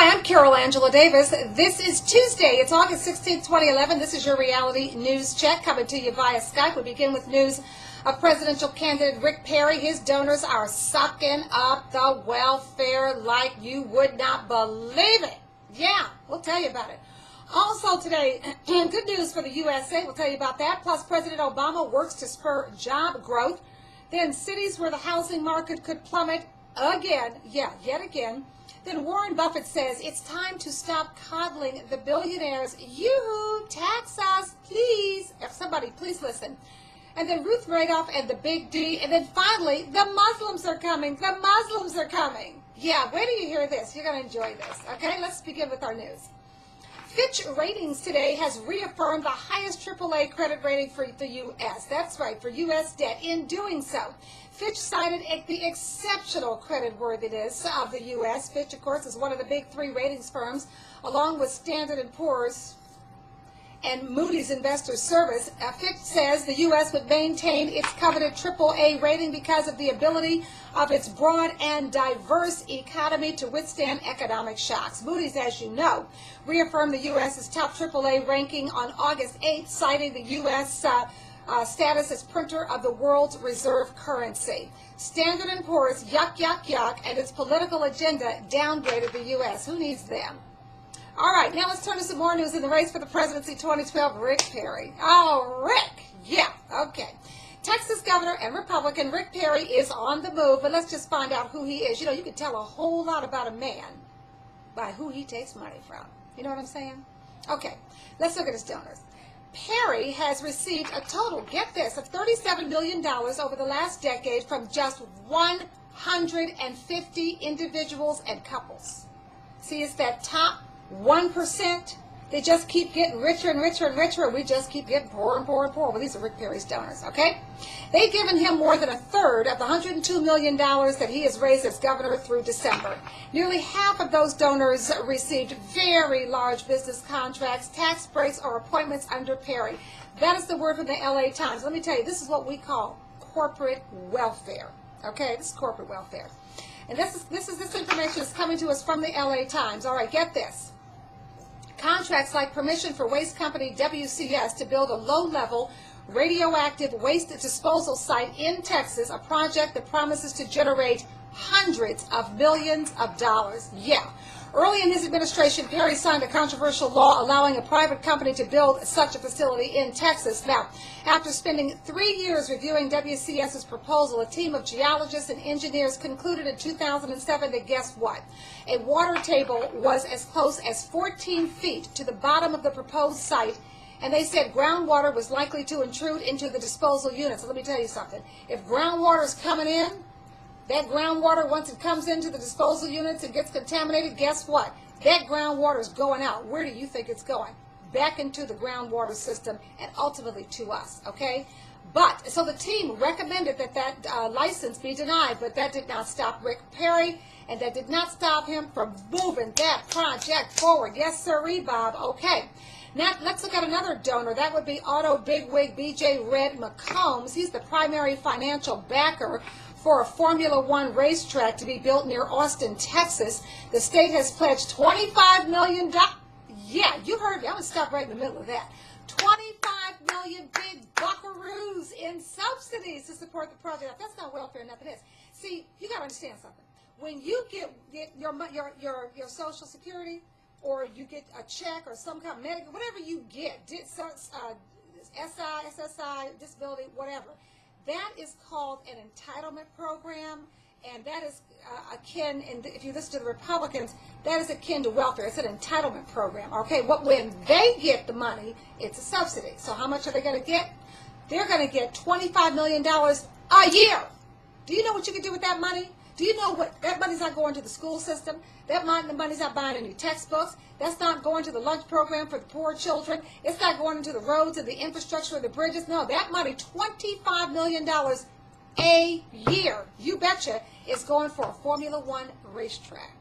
Hi, I'm Carol Angela Davis. This is Tuesday. It's August 16th, 2011. This is your reality news check coming to you via Skype. We begin with news of presidential candidate Rick Perry. His donors are sucking up the welfare like you would not believe it. Yeah, we'll tell you about it. Also today, good news for the USA. We'll tell you about that. Plus, President Obama works to spur job growth. Then cities where the housing market could plummet again. Yeah, yet again. Then Warren Buffett says it's time to stop coddling the billionaires. You tax us, please. If somebody, please listen. And then Ruth Madoff and the Big D. And then finally, the Muslims are coming. The Muslims are coming. Yeah, wait till you hear this. You're going to enjoy this. Okay, let's begin with our news. Fitch Ratings today has reaffirmed the highest AAA credit rating for the U.S. That's right, for U.S. debt. In doing so, Fitch cited the exceptional credit worthiness of the U.S. Fitch, of course, is one of the big three ratings firms, along with Standard & Poor's and Moody's Investors Service. Fitch says the U.S. would maintain its coveted AAA rating because of the ability of its broad and diverse economy to withstand economic shocks. Moody's, as you know, reaffirmed the U.S.'s top AAA ranking on August 8th, citing the U.S. Status as printer of the world's reserve currency. Standard & Poor's, yuck, yuck, yuck, and its political agenda downgraded the U.S. Who needs them? All right, now let's turn to some more news in the race for the presidency 2012, Rick Perry. Oh, Rick. Yeah, okay. Texas governor and Republican Rick Perry is on the move, but let's just find out who he is. You know, you can tell a whole lot about a man by who he takes money from. You know what I'm saying? Okay, let's look at his donors. Perry has received a total, get this, of $37 million over the last decade from just 150 individuals and couples. See, it's that top 1%. They just keep getting richer and richer and richer, and we just keep getting poorer and poorer and poorer. Well, these are Rick Perry's donors, okay? They've given him more than a third of the $102 million that he has raised as governor through December. Nearly half of those donors received very large business contracts, tax breaks, or appointments under Perry. That is the word from the LA Times. Let me tell you, this is what we call corporate welfare, okay? This is corporate welfare. And this information is coming to us from the LA Times. All right, get this. Contracts like permission for waste company WCS to build a low-level radioactive waste disposal site in Texas, a project that promises to generate hundreds of millions of dollars. Yeah. Early in his administration, Perry signed a controversial law allowing a private company to build such a facility in Texas. Now, after spending 3 years reviewing WCS's proposal, a team of geologists and engineers concluded in 2007 that guess what? A water table was as close as 14 feet to the bottom of the proposed site, and they said groundwater was likely to intrude into the disposal units. So let me tell you something. If groundwater is coming in, that groundwater, once it comes into the disposal units and gets contaminated, guess what? That groundwater is going out. Where do you think it's going? Back into the groundwater system and ultimately to us, okay? But, so the team recommended that license be denied, but that did not stop Rick Perry, and that did not stop him from moving that project forward. Yes, sirree, Bob. Okay. Now, let's look at another donor. That would be auto bigwig B.J. Red McCombs. He's the primary financial backer for a Formula One racetrack to be built near Austin, Texas. The state has pledged $25 million. Yeah, you heard me. I'm going to stop right in the middle of that. $25 million big buckaroos in subsidies to support the project. That's not welfare, nothing is. See, you got to understand something. When you get your Social Security, or you get a check or some kind of medical, whatever you get, SSI, disability, whatever, that is called an entitlement program, and that is akin, and if you listen to the Republicans, that is akin to welfare. It's an entitlement program, okay? When they get the money, it's a subsidy. So how much are they going to get? They're going to get $25 million a year. Do you know what you can do with that money? Do you know what? That money's not going to the school system. That money's not buying any textbooks. That's not going to the lunch program for the poor children. It's not going into the roads and the infrastructure of the bridges. No, that money, $25 million a year, you betcha, is going for a Formula One racetrack.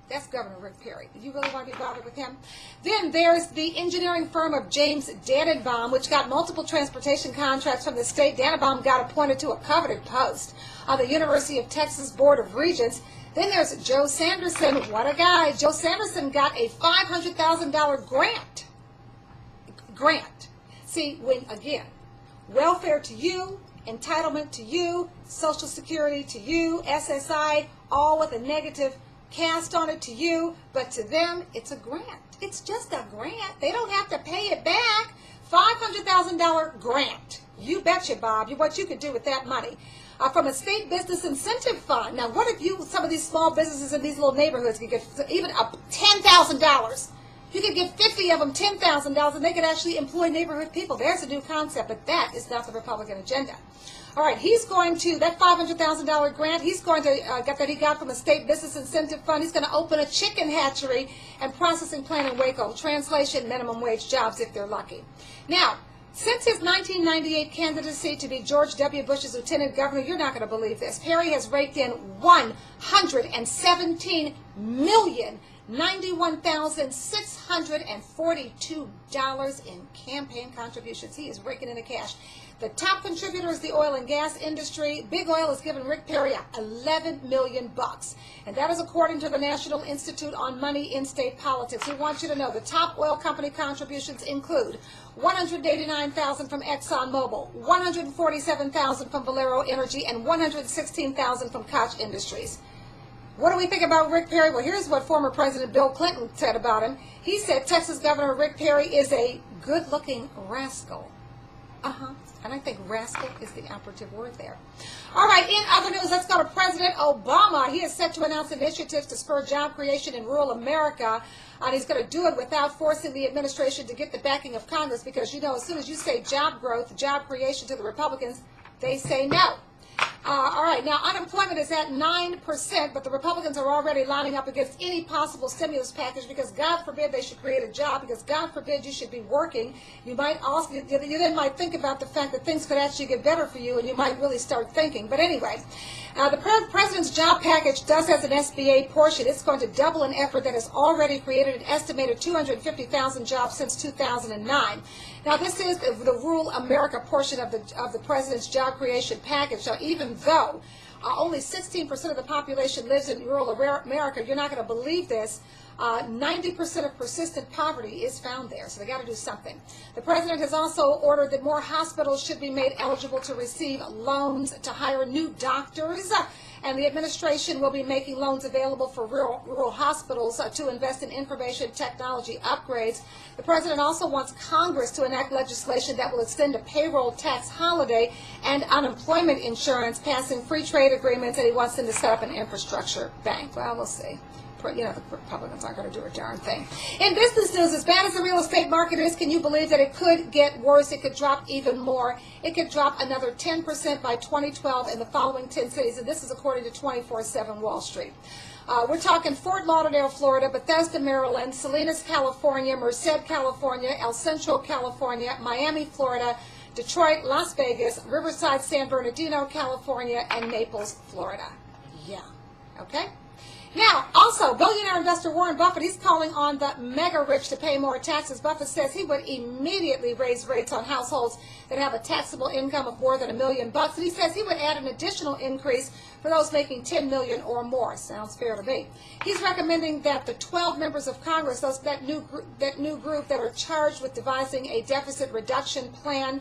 That's Governor Rick Perry. Do you really want to be bothered with him? Then there's the engineering firm of James Dannenbaum, which got multiple transportation contracts from the state. Dannenbaum got appointed to a coveted post on the University of Texas Board of Regents. Then there's Joe Sanderson. What a guy. Joe Sanderson got a $500,000 grant. See, when, again, welfare to you, entitlement to you, Social Security to you, SSI, all with a negative cast on it to you, but to them, it's a grant. It's just a grant. They don't have to pay it back. $500,000 grant. You betcha, Bob, what you could do with that money. From a state business incentive fund. Now, what if some of these small businesses in these little neighborhoods could get even $10,000? You could give 50 of them $10,000, and they could actually employ neighborhood people. There's a new concept, but that is not the Republican agenda. All right, he's going to, that $500,000 grant, he's going to get that he got from a state business incentive fund. He's going to open a chicken hatchery and processing plant in Waco. Translation, minimum wage jobs if they're lucky. Now, since his 1998 candidacy to be George W. Bush's lieutenant governor, you're not going to believe this, Perry has raked in $117,091,642 in campaign contributions. He is raking in the cash. The top contributor is the oil and gas industry. Big Oil has given Rick Perry $11 million. And that is according to the National Institute on Money in State Politics. We want you to know the top oil company contributions include $189,000 from ExxonMobil, $147,000 from Valero Energy, and $116,000 from Koch Industries. What do we think about Rick Perry? Well, here's what former President Bill Clinton said about him. He said Texas Governor Rick Perry is a good-looking rascal. And I think rascal is the operative word there. All right, in other news, let's go to President Obama. He is set to announce initiatives to spur job creation in rural America, and he's going to do it without forcing the administration to get the backing of Congress, because, you know, as soon as you say job growth, job creation to the Republicans, they say no. All right, now unemployment is at 9%, but the Republicans are already lining up against any possible stimulus package because God forbid they should create a job, because God forbid you should be working. You might also, you then might think about the fact that things could actually get better for you, and you might really start thinking. But anyway, the president's job package does have an SBA portion. It's going to double an effort that has already created an estimated 250,000 jobs since 2009. Now, this is the rural America portion of the president's job creation package. Now, even though only 16% of the population lives in rural America, you're not going to believe this, 90% of persistent poverty is found there, so they got to do something. The president has also ordered that more hospitals should be made eligible to receive loans to hire new doctors, and the administration will be making loans available for rural hospitals to invest in information technology upgrades. The president also wants Congress to enact legislation that will extend a payroll tax holiday and unemployment insurance, passing free trade agreements, and he wants them to set up an infrastructure bank. Well, we'll see. You know, the Republicans aren't going to do a darn thing. In business news, as bad as the real estate market is, can you believe that it could get worse? It could drop even more. It could drop another 10% by 2012 in the following 10 cities, and this is according to 24/7 Wall Street. We're talking Fort Lauderdale, Florida, Bethesda, Maryland, Salinas, California, Merced, California, El Centro, California, Miami, Florida, Detroit, Las Vegas, Riverside, San Bernardino, California, and Naples, Florida. Yeah. Okay? Now, also, billionaire investor Warren Buffett, he's calling on the mega rich to pay more taxes. Buffett says he would immediately raise rates on households that have a taxable income of more than $1 million. And he says he would add an additional increase for those making $10 million or more. Sounds fair to me. He's recommending that the 12 members of Congress, that new group that are charged with devising a deficit reduction plan,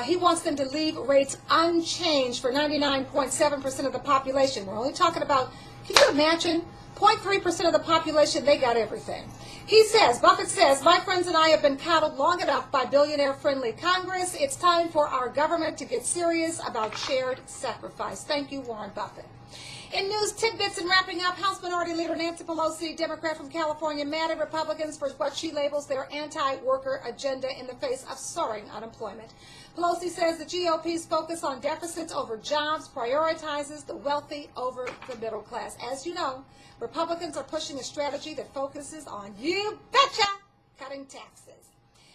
he wants them to leave rates unchanged for 99.7% of the population. We're only talking about, can you imagine, 0.3% of the population, they got everything. Buffett says, my friends and I have been coddled long enough by billionaire-friendly Congress. It's time for our government to get serious about shared sacrifice. Thank you, Warren Buffett. In news tidbits and wrapping up, House Minority Leader Nancy Pelosi, Democrat from California, mad at Republicans for what she labels their anti-worker agenda in the face of soaring unemployment. Pelosi says the GOP's focus on deficits over jobs prioritizes the wealthy over the middle class. As you know, Republicans are pushing a strategy that focuses on, you betcha, cutting taxes.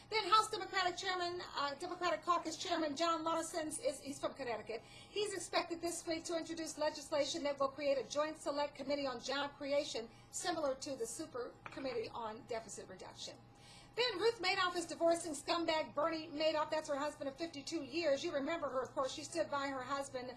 Then House Democratic Caucus Chairman John Larson, he's from Connecticut. He's expected this week to introduce legislation that will create a joint select committee on job creation, similar to the super committee on deficit reduction. Then Ruth Madoff is divorcing scumbag Bernie Madoff. That's her husband of 52 years. You remember her, of course. She stood by her husband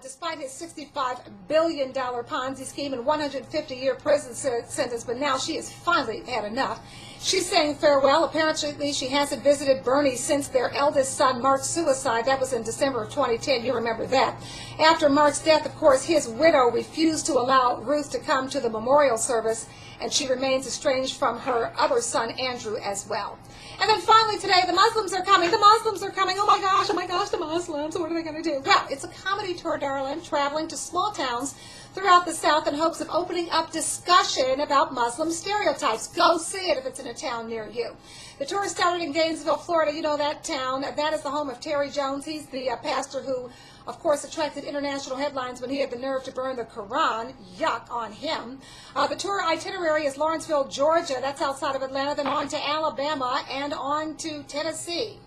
despite his $65 billion Ponzi scheme and 150-year prison sentence, but now she has finally had enough. She's saying farewell. Apparently, she hasn't visited Bernie since their eldest son, Mark's suicide. That was in December of 2010. You remember that. After Mark's death, of course, his widow refused to allow Ruth to come to the memorial service, and she remains estranged from her other son, Andrew, as well. And then finally today, the Muslims are coming. The Muslims are coming. Oh my gosh, the Muslims. What are they going to do? Well, it's a comedy tour, darling, traveling to small towns throughout the South in hopes of opening up discussion about Muslim stereotypes. Go see it if it's in a town near you. The tour started in Gainesville, Florida. You know that town. That is the home of Terry Jones. He's the pastor who, of course, attracted international headlines when he had the nerve to burn the Quran. Yuck on him. The tour itinerary is Lawrenceville, Georgia. That's outside of Atlanta. Then on to Alabama and on to Tennessee.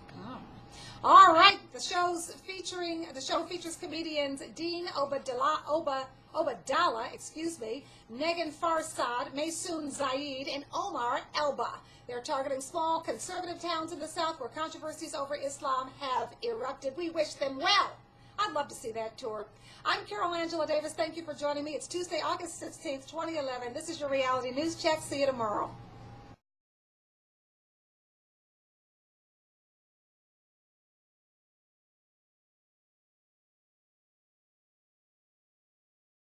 All right. The show features comedians Dean Obadala, Megan Farsad, Maysoon Zaid, and Omar Elba. They're targeting small conservative towns in the South where controversies over Islam have erupted. We wish them well. I'd love to see that tour. I'm Carol Angela Davis. Thank you for joining me. It's Tuesday, August 16th, 2011. This is your Reality News Check. See you tomorrow.